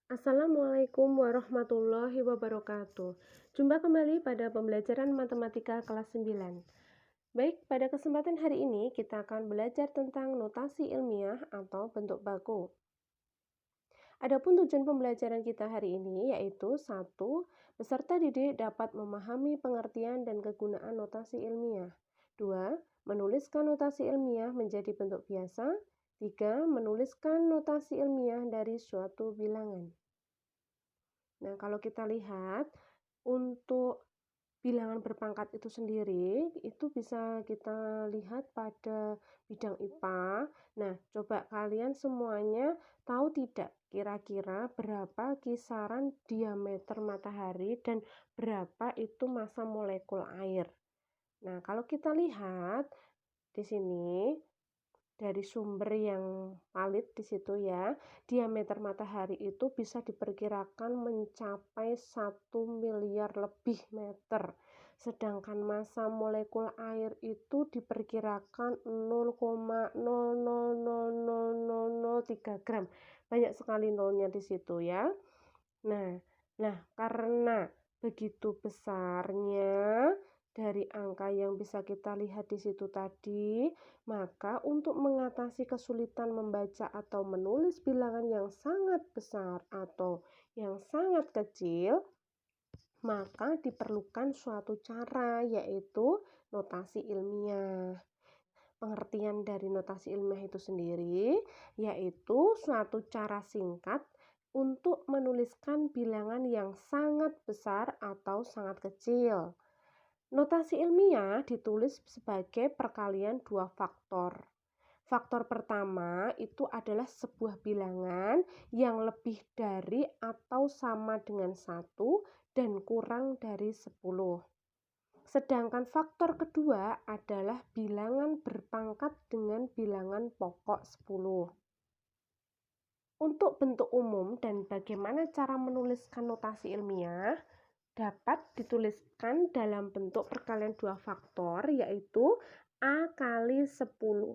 Assalamualaikum warahmatullahi wabarakatuh. Jumpa kembali pada pembelajaran matematika kelas 9. Baik, pada kesempatan hari ini kita akan belajar tentang notasi ilmiah atau bentuk baku. Adapun tujuan pembelajaran kita hari ini yaitu 1. Peserta didik dapat memahami pengertian dan kegunaan notasi ilmiah. 2. Menuliskan notasi ilmiah menjadi bentuk biasa. 3. Menuliskan notasi ilmiah dari suatu bilangan. Nah, kalau kita lihat untuk bilangan berpangkat itu sendiri, itu bisa kita lihat pada bidang IPA. Nah, coba kalian semuanya tahu tidak kira-kira berapa kisaran diameter matahari dan berapa itu massa molekul air. Nah, kalau kita lihat di sini dari sumber yang valid di situ ya, diameter matahari itu bisa diperkirakan mencapai 1 miliar lebih meter. Sedangkan massa molekul air itu diperkirakan 0,000003 gram. Banyak sekali nolnya di situ ya. Nah, karena begitu besarnya dari angka yang bisa kita lihat di situ tadi, maka untuk mengatasi kesulitan membaca atau menulis bilangan yang sangat besar atau yang sangat kecil, maka diperlukan suatu cara, yaitu notasi ilmiah. Pengertian dari notasi ilmiah itu sendiri yaitu suatu cara singkat untuk menuliskan bilangan yang sangat besar atau sangat kecil. Notasi ilmiah ditulis sebagai perkalian dua faktor. Faktor pertama itu adalah sebuah bilangan yang lebih dari atau sama dengan 1 dan kurang dari 10. Sedangkan faktor kedua adalah bilangan berpangkat dengan bilangan pokok 10. Untuk bentuk umum dan bagaimana cara menuliskan notasi ilmiah dapat dituliskan dalam bentuk perkalian dua faktor, yaitu A kali 10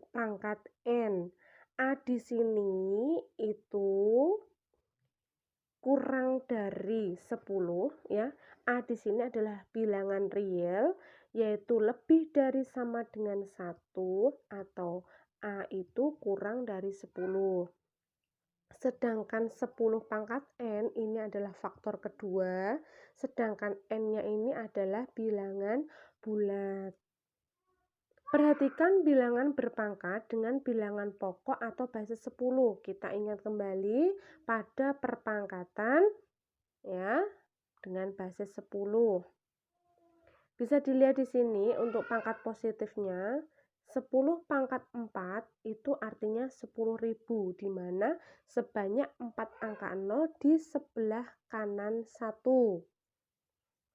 pangkat N. A di sini itu kurang dari 10 ya. A di sini adalah bilangan real, yaitu lebih dari sama dengan 1 atau A itu kurang dari 10. Sedangkan 10 pangkat N ini adalah faktor kedua, sedangkan N-nya ini adalah bilangan bulat. Perhatikan bilangan berpangkat dengan bilangan pokok atau basis 10. Kita ingat kembali pada perpangkatan ya dengan basis 10. Bisa dilihat di sini untuk pangkat positifnya 10 pangkat 4 itu artinya 10.000, di mana sebanyak 4 angka 0 di sebelah kanan 1.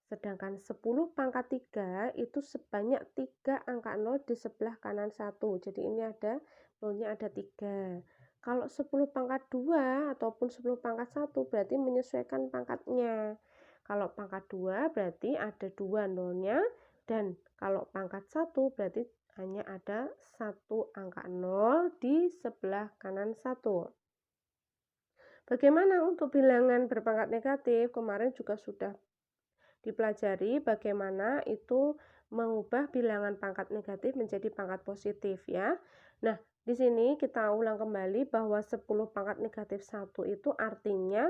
Sedangkan 10 pangkat 3 itu sebanyak 3 angka 0 di sebelah kanan 1. Jadi ini ada nolnya ada 3. Kalau 10 pangkat 2 ataupun 10 pangkat 1 berarti menyesuaikan pangkatnya. Kalau pangkat 2 berarti ada 2 nolnya, dan kalau pangkat 1 berarti hanya ada 1 angka 0 di sebelah kanan 1. Bagaimana untuk bilangan berpangkat negatif? Kemarin juga sudah dipelajari bagaimana itu mengubah bilangan pangkat negatif menjadi pangkat positif ya. Nah, di sini kita ulang kembali bahwa 10 pangkat negatif 1 itu artinya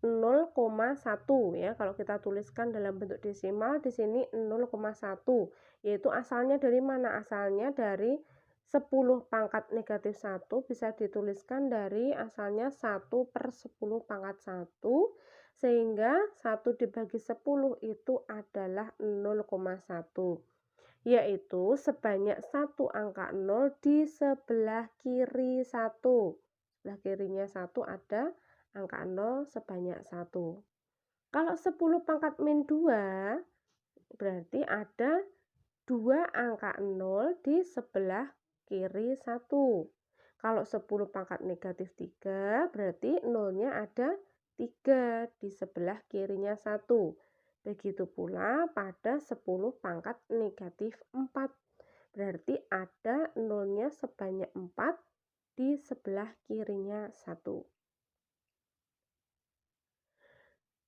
0,1 ya. Kalau kita tuliskan dalam bentuk desimal di sini 0,1, yaitu asalnya dari mana? Asalnya dari 10 pangkat negatif 1 bisa dituliskan dari asalnya 1/10 pangkat 1, sehingga 1 dibagi 10 itu adalah 0,1, yaitu sebanyak 1 angka 0 di sebelah kiri 1. Sebelah kirinya 1 ada angka 0 sebanyak 1. Kalau 10 pangkat min 2 berarti ada 2 angka 0 di sebelah kiri 1. Kalau 10 pangkat negatif 3 berarti nolnya ada 3 di sebelah kirinya 1. Begitu pula pada 10 pangkat negatif 4. Berarti ada nolnya sebanyak 4 di sebelah kirinya 1.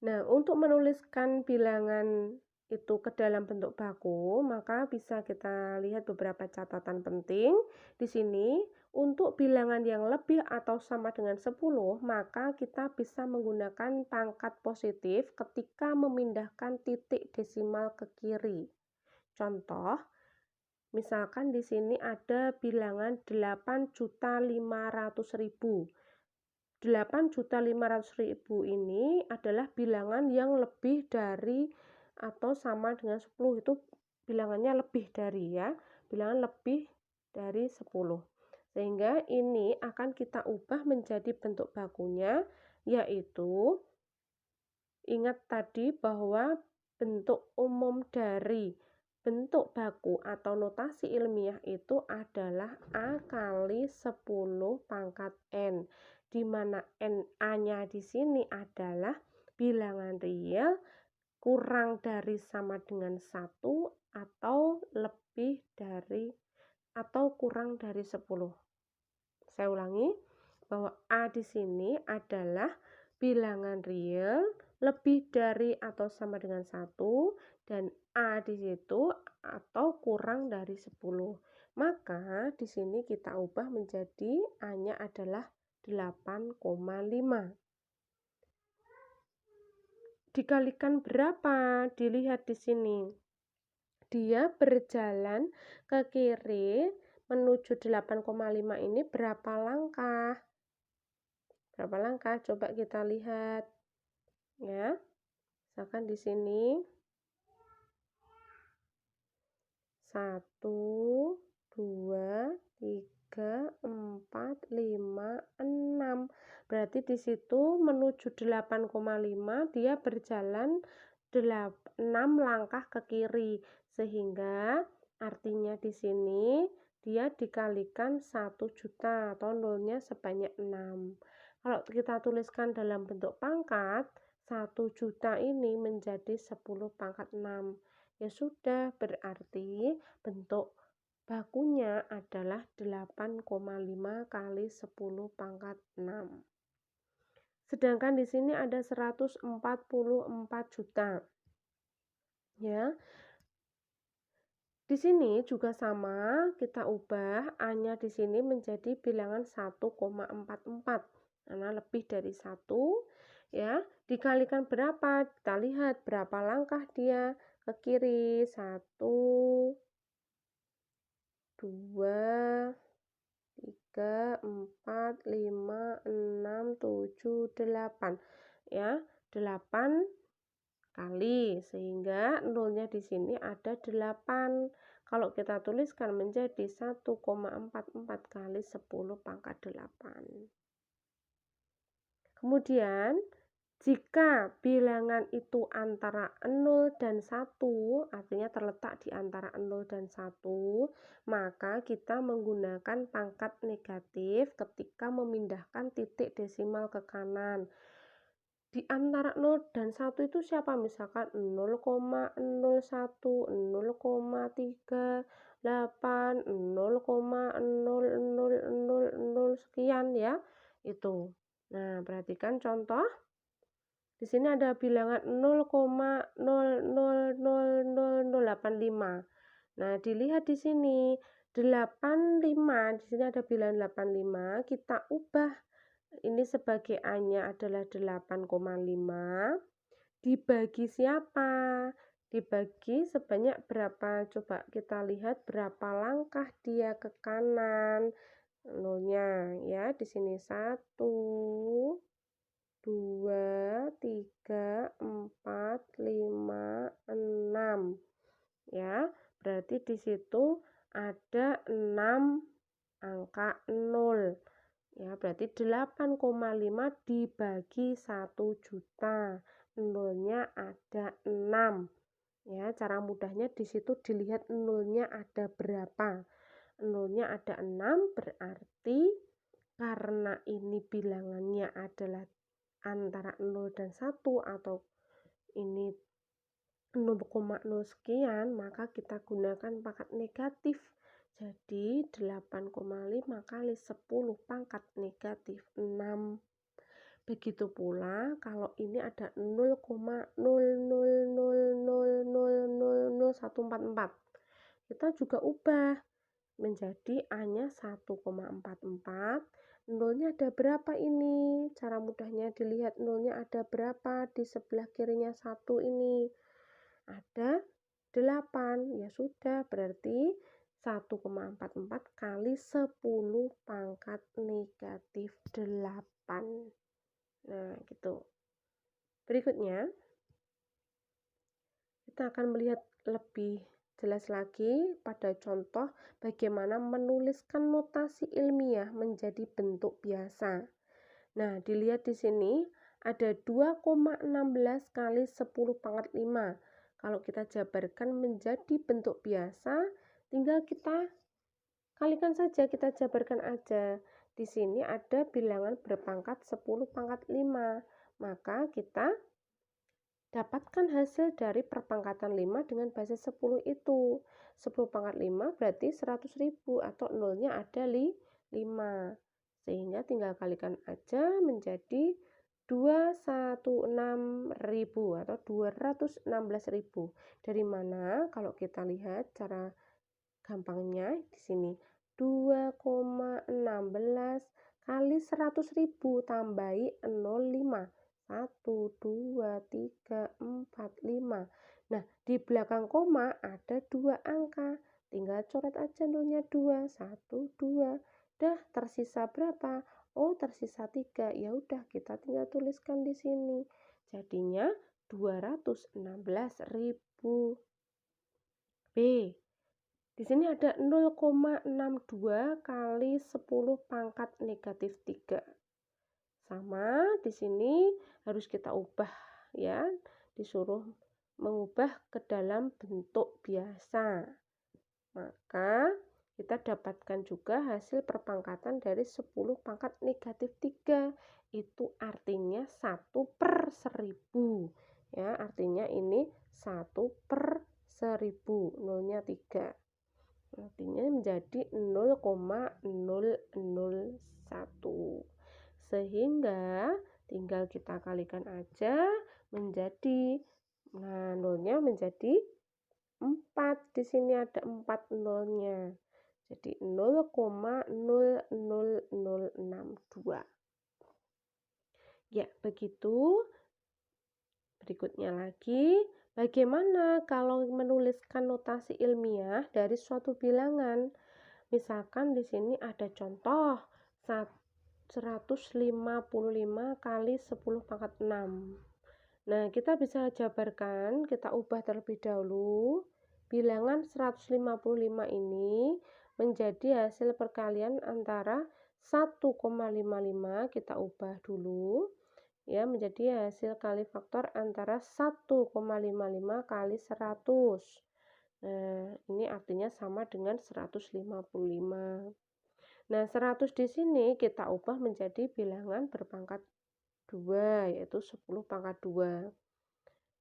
Nah, untuk menuliskan bilangan itu ke dalam bentuk baku, maka bisa kita lihat beberapa catatan penting. Di sini, untuk bilangan yang lebih atau sama dengan 10, maka kita bisa menggunakan pangkat positif ketika memindahkan titik desimal ke kiri. Contoh, misalkan di sini ada bilangan 8.500.000. 8.500.000 ini adalah bilangan yang lebih dari atau sama dengan 10. Itu bilangannya lebih dari ya, bilangan lebih dari 10. Sehingga ini akan kita ubah menjadi bentuk bakunya, yaitu ingat tadi bahwa bentuk umum dari bentuk baku atau notasi ilmiah itu adalah A kali 10 pangkat N, di mana A-nya di sini adalah bilangan real kurang dari sama dengan 1 atau lebih dari atau kurang dari 10. Saya ulangi bahwa A di sini adalah bilangan real lebih dari atau sama dengan 1 dan A di situ atau kurang dari 10. Maka di sini kita ubah menjadi A-nya adalah 8,5. Dikalikan berapa? Dilihat di sini. Dia berjalan ke kiri menuju 8,5 ini berapa langkah? Berapa langkah? Coba kita lihat. Ya. Misalkan di sini 1, 2, 3, 4, 5, 6. Berarti di situ menuju 8,5 dia berjalan 6 langkah ke kiri. Sehingga artinya di sini dia dikalikan 1 juta atau nolnya sebanyak 6. Kalau kita tuliskan dalam bentuk pangkat, 1 juta ini menjadi 10 pangkat 6. Ya sudah, berarti bentuk bakunya adalah 8,5 kali 10 pangkat 6. Sedangkan di sini ada 144 juta. Ya. Di sini juga sama, kita ubah A-nya di sini menjadi bilangan 1,44. Karena lebih dari 1, ya. Dikalikan berapa? Kita lihat berapa langkah dia ke kiri. 1, 2, 3, 4, 5, 6, 7, 8. Ya, 8 kali, sehingga nolnya di sini ada 8. Kalau kita tuliskan menjadi 1,44 kali 10 pangkat 8. Kemudian, jika bilangan itu antara 0 dan 1, artinya terletak di antara 0 dan 1, maka kita menggunakan pangkat negatif ketika memindahkan titik desimal ke kanan. Di antara 0 dan 1 itu siapa? Misalkan 0,01, 0,38, 0,0000 sekian ya. Itu. Nah, perhatikan contoh. Di sini ada bilangan 0,000085. Nah, dilihat di sini 85, di sini ada bilangan 85, kita ubah ini sebagai A-nya adalah 8,5. Dibagi siapa? Dibagi sebanyak berapa? Coba kita lihat berapa langkah dia ke kanan. Nolnya ya, di sini 1, 2, 3, 4, 5, 6. Ya, berarti di situ ada 6 angka 0. Ya, berarti 8,5 dibagi 1 juta. Nolnya ada 6. Ya, cara mudahnya di situ dilihat nolnya ada berapa. Nolnya ada 6, berarti karena ini bilangannya adalah antara 0 dan 1 atau ini 0,0 sekian, maka kita gunakan pangkat negatif. Jadi 8,5 kali 10 pangkat negatif 6. Begitu pula kalau ini ada 0,000000000144. Kita juga ubah menjadi A-nya 1,44. Nolnya ada berapa ini? Cara mudahnya dilihat nolnya ada berapa di sebelah kirinya 1 ini. Ada 8. Ya sudah, berarti 1,44 kali 10 pangkat negatif 8. Nah, gitu. Berikutnya, kita akan melihat lebih jelas lagi pada contoh bagaimana menuliskan notasi ilmiah menjadi bentuk biasa. Nah, dilihat di sini ada 2,16 kali 10 pangkat 5. Kalau kita jabarkan menjadi bentuk biasa, tinggal kita kalikan saja, kita jabarkan aja. Di sini ada bilangan berpangkat 10 pangkat 5. Maka kita dapatkan hasil dari perpangkatan 5 dengan basis 10 itu. 10 pangkat 5 berarti 100.000 atau nolnya ada 5. Sehingga tinggal kalikan aja menjadi 216.000 atau 216.000. Dari mana? Kalau kita lihat cara gampangnya di sini 2,16 kali 100.000 tambahi 05. 1, 2, 3, 4, 5. Nah, di belakang koma ada 2 angka. Tinggal coret aja nolnya 2, 1, 2. Dah tersisa berapa? Oh, tersisa 3. Ya udah, kita tinggal tuliskan di sini. Jadinya 216.000. B. Di sini ada 0,62 kali 10 pangkat negatif 3. Sama, di sini harus kita ubah ya, disuruh mengubah ke dalam bentuk biasa. Maka kita dapatkan juga hasil perpangkatan dari 10 pangkat negatif 3. Itu artinya 1/1000. Ya, artinya ini 1/1000, nolnya 3. Artinya menjadi 0,001. Sehingga tinggal kita kalikan aja menjadi, nah nolnya menjadi 4. Di sini ada 4 nolnya. Jadi 0,00062. Ya, begitu. Berikutnya lagi, bagaimana kalau menuliskan notasi ilmiah dari suatu bilangan? Misalkan di sini ada contoh 155 kali 10 pangkat 6. Nah, kita bisa jabarkan, kita ubah terlebih dahulu. Bilangan 155 ini menjadi hasil perkalian antara 1,55, kita ubah dulu. Ya, menjadi hasil kali faktor antara 1,55 kali 100. Nah, ini artinya sama dengan 155. Nah, 100 di sini kita ubah menjadi bilangan berpangkat 2, yaitu 10 pangkat 2.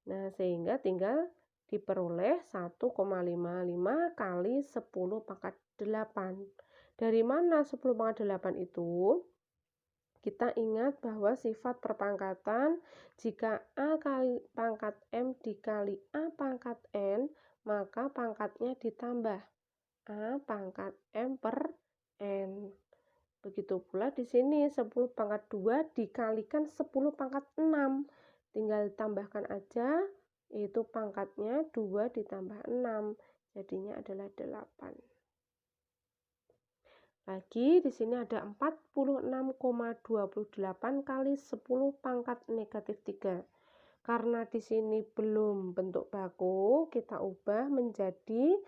Nah, sehingga tinggal diperoleh 1,55 kali 10 pangkat 8. Dari mana 10 pangkat 8 itu? Kita ingat bahwa sifat perpangkatan jika A kali pangkat M dikali A pangkat N, maka pangkatnya ditambah A pangkat M per N. Begitu pula di sini 10 pangkat 2 dikalikan 10 pangkat 6. Tinggal tambahkan aja, yaitu pangkatnya 2 ditambah 6. Jadinya adalah 8. Lagi di sini ada 46,28 kali 10 pangkat negatif 3. Karena di sini belum bentuk baku, kita ubah menjadi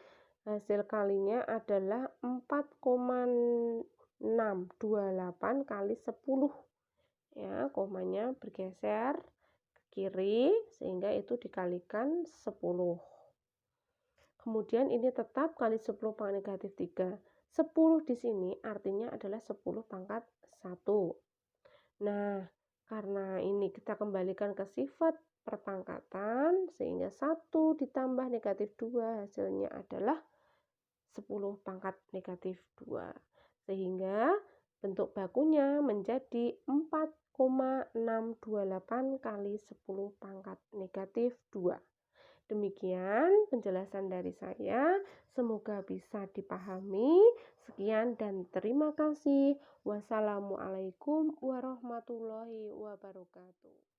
hasil kalinya adalah 4,628 kali 10. Ya, komanya bergeser ke kiri sehingga itu dikalikan 10. Kemudian ini tetap kali 10 pangkat negatif 3. 10 di sini artinya adalah 10 pangkat 1. Nah, karena ini kita kembalikan ke sifat perpangkatan, sehingga 1 ditambah negatif 2 hasilnya adalah 10 pangkat negatif 2. Sehingga bentuk bakunya menjadi 4,628 628 kali 10 pangkat negatif 2. Demikian penjelasan dari saya, semoga bisa dipahami. Sekian dan terima kasih. Wassalamualaikum warahmatullahi wabarakatuh.